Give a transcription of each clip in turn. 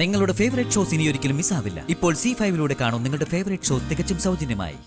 നിങ്ങളുടെ favourite shows ഇനി ഒരിക്കലും മിസ്സാവില്ല. ഇപ്പോൾ C5 കാണും നിങ്ങളുടെ ഫേവറേറ്റ് ഷോസ് തികച്ചും സൗജന്യമായി.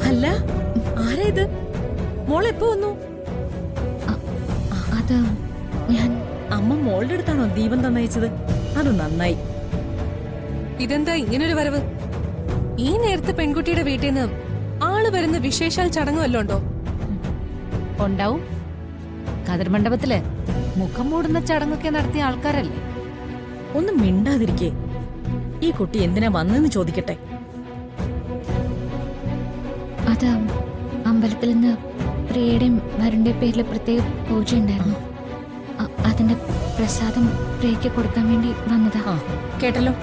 അല്ല, ആരാ ഇത്? മോളെപ്പോ വന്നു? അത് ഞാൻ അമ്മ മോളുടെ അടുത്താണോ ദീപം തന്നയച്ചത്? അത് നന്നായി. ഇതെന്താ ഇങ്ങനൊരു വരവ്? ഈ നേരത്തെ പെൺകുട്ടിയുടെ വീട്ടിൽ നിന്ന് ആള് വരുന്ന വിശേഷാൽ ചടങ്ങ് വല്ലതും ഉണ്ടോ? ഉണ്ടാവും. കതിർ മണ്ഡപത്തില് മുഖം മൂടുന്ന ചടങ്ങൊക്കെ നടത്തിയ ആൾക്കാരല്ലേ. ഒന്ന് മിണ്ടാതിരിക്കേ. ഈ കുട്ടി എന്തിനാ വന്നെന്ന് ചോദിക്കട്ടെ. അത് അമ്പലത്തിൽ നിന്ന് പ്രിയയുടെയും വരുണിന്റെ പേരിൽ പ്രത്യേക പൂജ ഉണ്ടായിരുന്നു. അതിന്റെ പ്രസാദം പ്രിയയ്ക്ക് കൊടുക്കാൻ വേണ്ടി വന്നതാ. കേട്ടല്ലോ,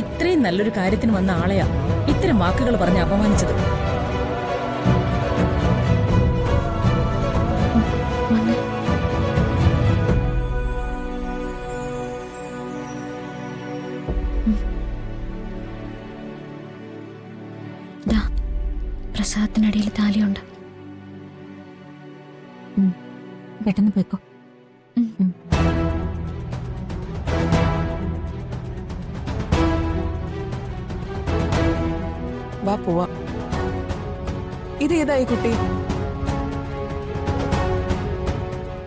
ഇത്രയും നല്ലൊരു കാര്യത്തിന് വന്ന ആളെയാ ഇത്തരം വാക്കുകൾ പറഞ്ഞ് അപമാനിച്ചത്. പ്രസാദത്തിനടിയിൽ താലിയുണ്ട്. പെട്ടെന്ന് പോയിക്കോ. വാ പോവാ. ഇതേതായി കുട്ടി?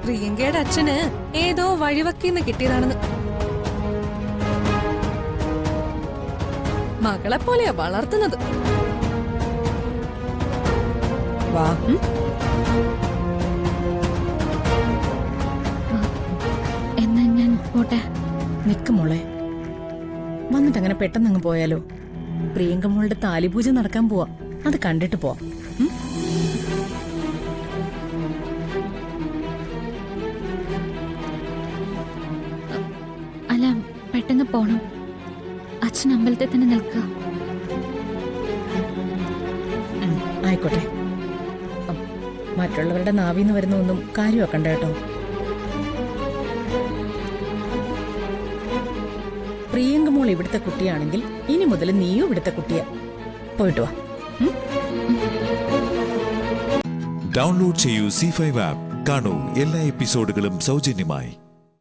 പ്രിയങ്കയുടെ അച്ഛന് ഏതോ വഴിവക്കിന്ന് കിട്ടിയതാണെന്ന്. മകളെ പോലെയാ വളർത്തുന്നത്. വാ. എന്നാ ഞാൻ പോട്ടെ. നിക്ക് മോളെ, വന്നിട്ട് അങ്ങനെ പെട്ടെന്ന് അങ്ങ് പോയാലോ? പ്രിയങ്ക മോളുടെ താലിപൂജ നടക്കാൻ പോവാ. അത് കണ്ടിട്ട് പോവാം. അല്ല, പെട്ടെന്ന് പോണം. അച്ഛൻ അമ്പലത്തിൽ തന്നെ നിൽക്കുക. ആയിക്കോട്ടെ. മറ്റുള്ളവരുടെ നാവിന്ന് വരുന്ന ഒന്നും കാര്യമാക്കണ്ട കേട്ടോ. പ്രിയങ്ക മോൾ ഇവിടുത്തെ കുട്ടിയാണെങ്കിൽ ഇനി മുതൽ നീയും ഇവിടുത്തെ കുട്ടിയാ. പോയിട്ട് വാ. ഡൗൺലോഡ് ചെയ്യൂ C5 ആപ്പ്. കാണൂ എല്ലാ എപ്പിസോഡുകളും സൗജന്യമായി.